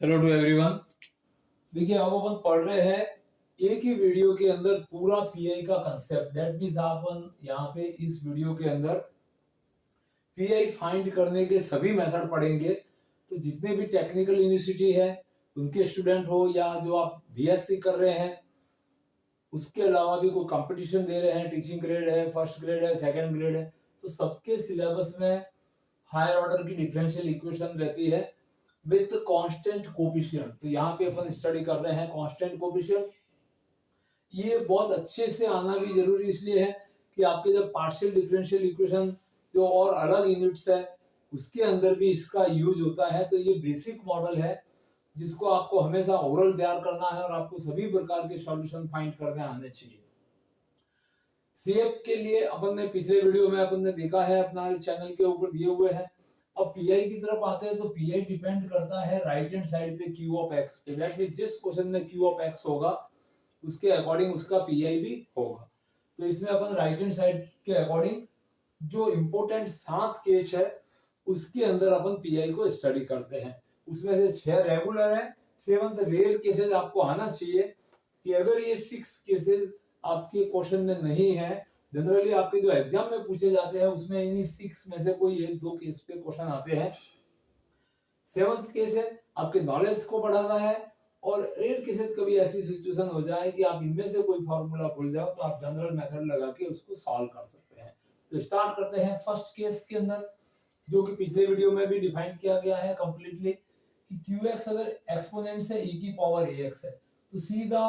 Hello to everyone. देखिए अब अपन पढ़ रहे हैं एक ही वीडियो के अंदर पूरा पीआई का कंसेप्ट। दैट मीन्स अपन यहाँ पे इस वीडियो के अंदर पीआई फाइंड करने के सभी मेथड पढ़ेंगे। तो जितने भी टेक्निकल यूनिवर्सिटी है उनके स्टूडेंट हो या जो आप बीएससी कर रहे हैं, उसके अलावा भी कोई कंपटीशन दे रहे हैं, टीचिंग ग्रेड है, फर्स्ट ग्रेड है, सेकंड ग्रेड है, तो सबके सिलेबस में हायर ऑर्डर की डिफरेंशियल इक्वेशन रहती है विथ कांस्टेंट कोफिशिएंट। तो यहाँ पे अपन स्टडी कर रहे हैं कांस्टेंट कोफिशिएंट। ये बहुत अच्छे से आना भी जरूरी इसलिए है कि आपके जब पार्शियल डिफरेंशियल इक्वेशन जो और अलग यूनिट्स है उसके अंदर भी इसका यूज होता है। तो ये बेसिक मॉडल है जिसको आपको हमेशा ओरल तैयार करना है और आपको सभी प्रकार के सॉल्यूशन फाइंड करने आने चाहिए। सीएफ के लिए अपन ने पिछले वीडियो में अपन ने देखा है, अपना चैनल के ऊपर दिए हुए हैं। अब पीआई की तरफ आते हैं तो पीआई डिपेंड करता है राइट हैंड साइड पे क्यू ऑफ एक्स पे। दैट मींस जिस क्वेश्चन में क्यू ऑफ एक्स होगा उसके अकॉर्डिंग उसका पीआई भी होगा। तो इसमें अपन राइट हैंड साइड के अकॉर्डिंग जो इंपोर्टेंट 7 केस है उसके अंदर अपन पीआई को स्टडी करते हैं। उसमें से 6 रेगुलर है, 7th रेयर केसेस आपको आना चाहिए कि अगर ये 6 केसेस आपके क्वेश्चन में नहीं है, जनरली आपके जो एग्जाम में पूछे जाते हैं उसमें इन्हीं 6 में से कोई एक दो केस पे क्वेश्चन आते हैं। 7th केस है आपके नॉलेज को बढ़ाना है, और रेयर केसेस कभी ऐसी सिचुएशन हो जाए कि आप इनमें से कोई फार्मूला भूल जाओ तो आप जनरल मेथड लगा के उसको सॉल्व कर सकते हैं। तो स्टार्ट करते हैं फर्स्ट केस के अंदर, जो कि पिछले वीडियो में भी डिफाइन किया गया है कंप्लीटली कि qx अगर एक्सपोनेंट से e की पावर ax है तो सीधा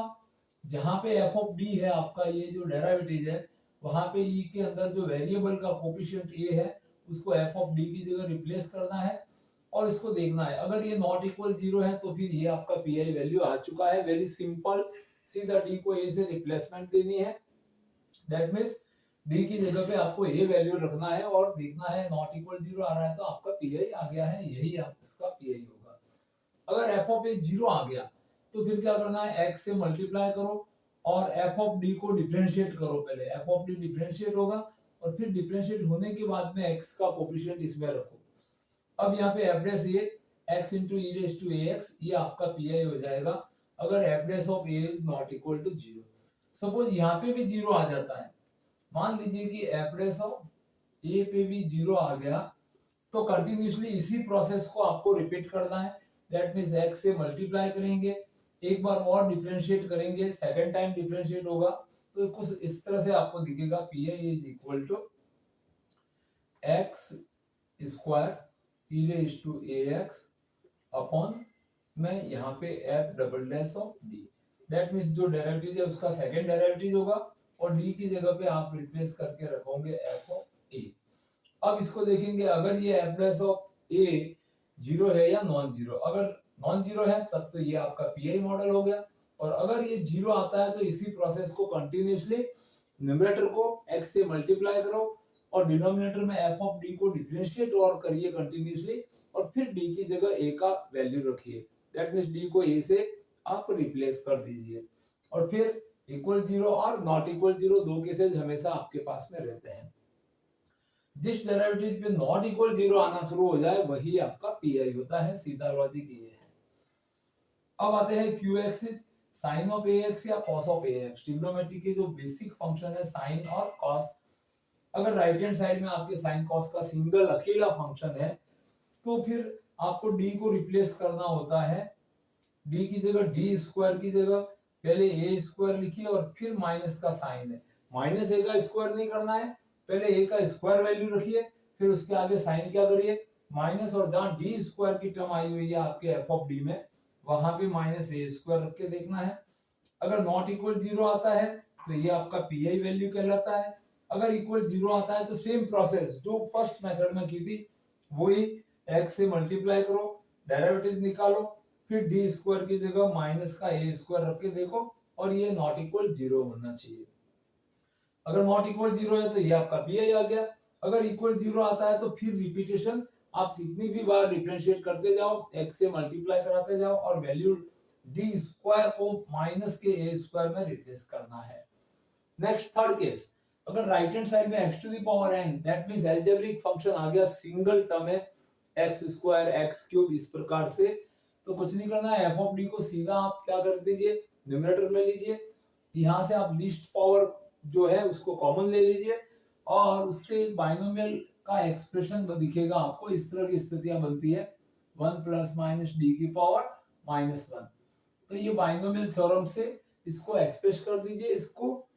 जहां पे f ऑफ d है आपका ये जो डेरिवेटिव है वहां पे e के अंदर जो वेरिएबल का कोफिशिएंट a है उसको f ऑफ d की जगह रिप्लेस करना है और इसको देखना है। अगर ये नॉट इक्वल 0 है तो फिर ये आपका पीआई वैल्यू आ चुका है। वेरी सिंपल, सीधा d को a से रिप्लेसमेंट देनी है। दैट मींस d की जगह पे आपको a वैल्यू रखना है और देखना है नॉट इक्वल 0 आ रहा है तो आपका पीआई आ गया है, यही आप इसका पीआई होगा। अगर f ऑफ a 0 आ गया तो फिर क्या करना है, x से मल्टीप्लाई करो और f ऑफ d को डिफरेंशिएट करो। पहले f ऑफ d डिफरेंशिएट होगा और फिर डिफरेंशिएट होने के बाद में x का कोफिशिएंट इसमें रखो। अब यहाँ पे f dash a x into e raised to ax ये आपका पीआई हो जाएगा अगर f dash of a is not equal to 0। Suppose यहाँ पे भी 0 आ जाता है, मान लीजिए कि f डैश ऑफ a पे भी 0 आ गया तो कंटिन्यूअसली इसी प्रोसेस को आपको रिपीट करना है। दैट मींस x से मल्टीप्लाई करेंगे, एक बार और डिफरेंशिएट करेंगे, सेकंड टाइम डिफरेंशिएट होगा तो कुछ इस तरह से आपको दिखेगा pi is equal to x square e raise to ax upon में यहाँ पे f double dash of d। That means जो डेरिवेटिव है उसका सेकंड डेरिवेटिव होगा और d की जगह पे आप रिप्लेस करके रखोगे f ऑफ a। अब इसको देखेंगे, अगर ये f डैश ऑफ a 0 है या नॉन जीरो। अगर नॉन जीरो है तब तो ये आपका पीआई मॉडल हो गया, और अगर ये 0 आता है तो इसी प्रोसेस को कंटिन्यूअसली न्यूमरेटर को x से मल्टीप्लाई करो और डिनोमिनेटर में f ऑफ d को डिफरेंशिएट और करिए कंटिन्यूअसली और फिर d की जगह a का वैल्यू रखिए। दैट मींस d को a से आप रिप्लेस कर दीजिए और फिर इक्वल 0 और नॉट इक्वल 0 दो केसेस हमेशा आपके पास में रहते हैं। जिस डेरिवेटिव पे नॉट इक्वल 0 आना शुरू हो जाए वही आपका पीआई होता है। सीधा लॉजिक ये है। अब आते हैं qx is sin of ax या cos ऑफ ax। ट्रिग्नोमेट्री के जो बेसिक फंक्शन है sin और cos, अगर राइट हैंड साइड में आपके sin cos का सिंगल अकेला फंक्शन है तो फिर आपको d को रिप्लेस करना होता है। d की जगह d स्क्वायर की जगह पहले a स्क्वायर लिखिए और फिर माइनस का साइन है, माइनस a का स्क्वायर नहीं करना है, पहले a का स्क्वायर वैल्यू रखिए फिर उसके आगे साइन क्या करिए माइनस, और जहां d स्क्वायर की टर्म आई हुई है आपके f ऑफ d में वहां पे माइनस a स्क्वायर रख के देखना है। अगर नॉट इक्वल 0 आता है तो ये आपका पीआई वैल्यू कहलाता है। अगर इक्वल 0 आता है तो सेम प्रोसेस जो फर्स्ट मेथड में की थी वही, x से मल्टीप्लाई करो, डेरिवेटिव निकालो, फिर d स्क्वायर की जगह माइनस का a स्क्वायर रख के देखो और ये नॉट इक्वल 0 होना चाहिए। अगर नॉट इक्वल 0 है तो ये आपका पीआई आ गया। अगर इक्वल 0 आता है तो फिर रिपीटेशन आप कितनी भी बार डिफरेंशिएट करते जाओ, x से मल्टीप्लाई कराते जाओ और वैल्यू d स्क्वायर को माइनस के a स्क्वायर में रिप्लेस करना है। नेक्स्ट थर्ड केस, अगर राइट हैंड साइड में x to the power n, that means algebraic function आ गया, सिंगल टर्म है x स्क्वायर x क्यूब इस प्रकार से, तो कुछ नहीं करना है, एफ ऑफ डी को सीधा आप क्या कर दीजिए, न्यूमरेटर में लीजिए, यहाँ से आप लीस्ट पावर जो है उसको कॉमन ले लीजिए और उससे बाइनोमियल का एक्सप्रेशन दिखेगा आपको। इस तरह की स्थितियां बनती है 1 प्लस माइनस डी की पावर -1। तो ये बाइनोमियल थ्योरम से इसको एक्सप्रेस कर दीजिए इसको,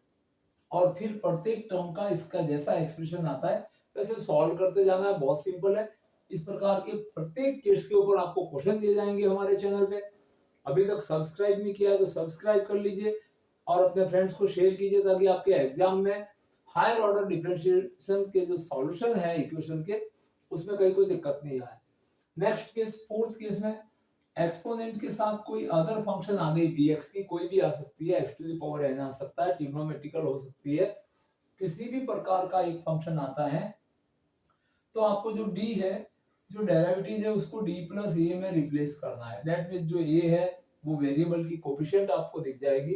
और फिर प्रत्येक टर्म का इसका जैसा एक्सप्रेशन आता है वैसे सॉल्व करते जाना है। बहुत सिंपल है। इस प्रकार के प्रत्येक केस के ऊपर आपको क्वेश्चन दिए जाएंगे हमारे चैनल पे। अभी तक सब्सक्राइब नहीं किया है तो सब्सक्राइब कर लीजिए और अपने फ्रेंड्स को शेयर कीजिए ताकि आपके एग्जाम में हायर ऑर्डर डिफरेंशिएशन के जो सॉल्यूशन है इक्वेशन के उसमें कहीं कोई दिक्कत नहीं आए। नेक्स्ट केस, फोर्थ केस में एक्सपोनेंट के साथ कोई अदर फंक्शन आ गई bx की, कोई भी आ सकती है, x to the power n आ सकता है, ट्रिग्नोमेट्रिकल हो सकती है, किसी भी प्रकार का एक फंक्शन आता है तो आपको जो d है, जो डेरिवेटिव है उसको d प्लस ए में रिप्लेस करना है। दैट मींस जो a है वो वेरिएबल की कोफिशिएंट आपको दिख जाएगी,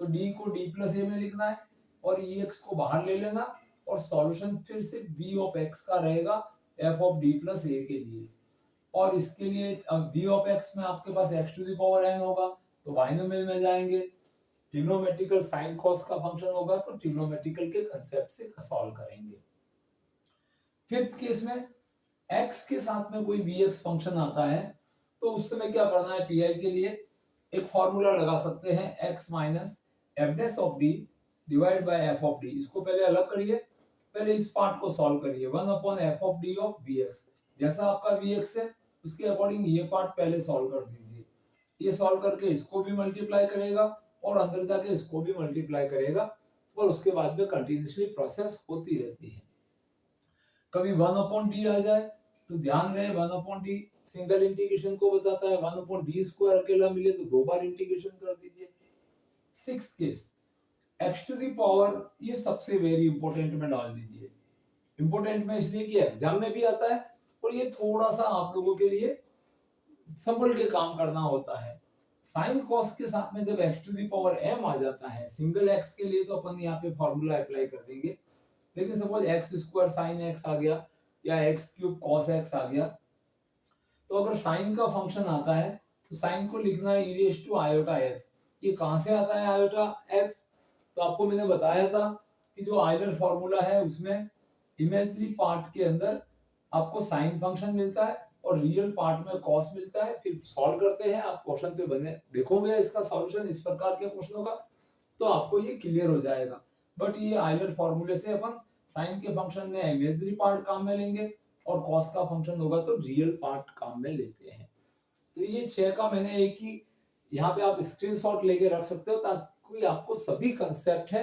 तो d को d प्लस ए में लिखना है और ex को बाहर ले लेना और सॉल्यूशन फिर से b ऑफ x का रहेगा f ऑफ d प्लस ए के लिए। और इसके लिए अब b ऑफ x में आपके पास x to the power n होगा तो बाइनोमियल में जाएंगे, ट्रिग्नोमेट्रिकल साइन कॉस का फंक्शन होगा तो ट्रिग्नोमेट्रिकल के कांसेप्ट से सॉल्व करेंगे। फिफ्थ केस में x के साथ में कोई bx फंक्शन आता है तो उस समय क्या करना है, pi के लिए एक फॉर्मूला लगा सकते हैं x minus F dash of D divide by F of D. इसको पहले अलग करिए, पहले इस पार्ट को सॉल्व करिए, 1 upon F of D of bx। जैसा आपका bx है उसके अकॉर्डिंग ये पार्ट पहले सॉल्व कर दीजिए। ये सॉल्व करके इसको भी मल्टीप्लाई करेगा और अंदर जाके इसको भी मल्टीप्लाई करेगा और उसके बाद में कंटिन्यूअसली प्रोसेस होती रहती है। कभी 1 अपॉन डी आ जाए तो ध्यान रहे 1 अपॉन डी सिंगल इंटीग्रेशन को बताता है, 1 अपॉन डी स्क्वायर अकेला मिले तो 2 बार इंटीग्रेशन कर दीजिए। Sixth case, x to the power, ये सबसे वेरी इंपॉर्टेंट में डाल दीजिए। इंपॉर्टेंट में इसलिए कि एग्जाम में भी आता है और ये थोड़ा सा आप लोगों के लिए संभल के काम करना होता है। साइन कॉस के साथ में जब x to the power m आ जाता है, सिंगल x के लिए तो अपन यहाँ पे फॉर्मूला अप्लाई कर देंगे, लेकिन suppose x square sine x आ गया या एक्स क्यूब कॉस एक्स आ गया, तो अगर साइन का फंक्शन आता है तो साइन को लिखना है e raise to iota x. ये कहां से आता है आयोटा एक्स, तो आपको मैंने बताया था कि जो आइलर फॉर्मूला है उसमें इमेजिनरी पार्ट के अंदर आपको साइन फंक्शन मिलता है और रियल पार्ट में कॉस मिलता है। फिर सॉल्व करते हैं, आप क्वेश्चन पे बने देखोगे इसका सॉल्यूशन इस प्रकार के क्वेश्चनों का तो आपको ये क्लियर हो जाएगा। बट ये आइलर फॉर्मूले से अपन साइन के फंक्शन में इमेजिनरी पार्ट काम में लेंगे और कॉस का फंक्शन होगा तो रियल पार्ट काम में लेते हैं। तो ये 6 का मैंने एक ही यहाँ पे आप स्क्रीनशॉट लेके रख सकते हो ताकि आपको सभी कंसेप्ट है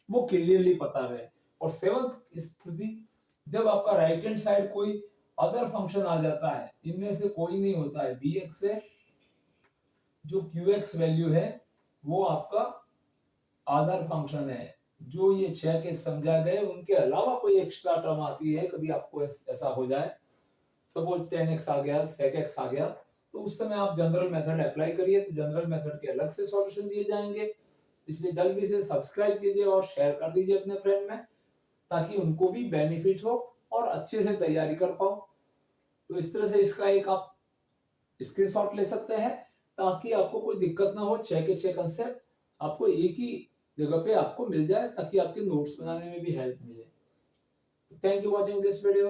वो क्लियरली पता रहे। और सेवंथ स्थिति, जब आपका राइट हैंड साइड कोई अदर फंक्शन आ जाता है, इनमें से कोई नहीं होता है, bx से जो qx वैल्यू है वो आपका अदर फंक्शन है। जो ये 6 के समझा गए उनके अलावा कोई एक्स्ट्रा टर्म आती है, कभी आपको ऐसा हो जाए सपोज 10x आ गया, sec x आ गया, तो उस समय आप जनरल मेथड अप्लाई करिए, तो जनरल मेथड के अलग से सॉल्यूशन दिए जाएंगे। इसलिए जल्दी से सब्सक्राइब कीजिए और शेयर कर दीजिए अपने फ्रेंड में ताकि उनको भी बेनिफिट हो और अच्छे से तैयारी कर पाओ। तो इस तरह से इसका एक आप स्क्रीनशॉट ले सकते हैं ताकि आपको कोई दिक्कत ना हो। 6 के 6 कंसेप्ट आपको एक ही जगह पे आपको मिल जाए ताकि आपके नोट्स बनाने में भी हेल्प मिले। Thank you watching this video.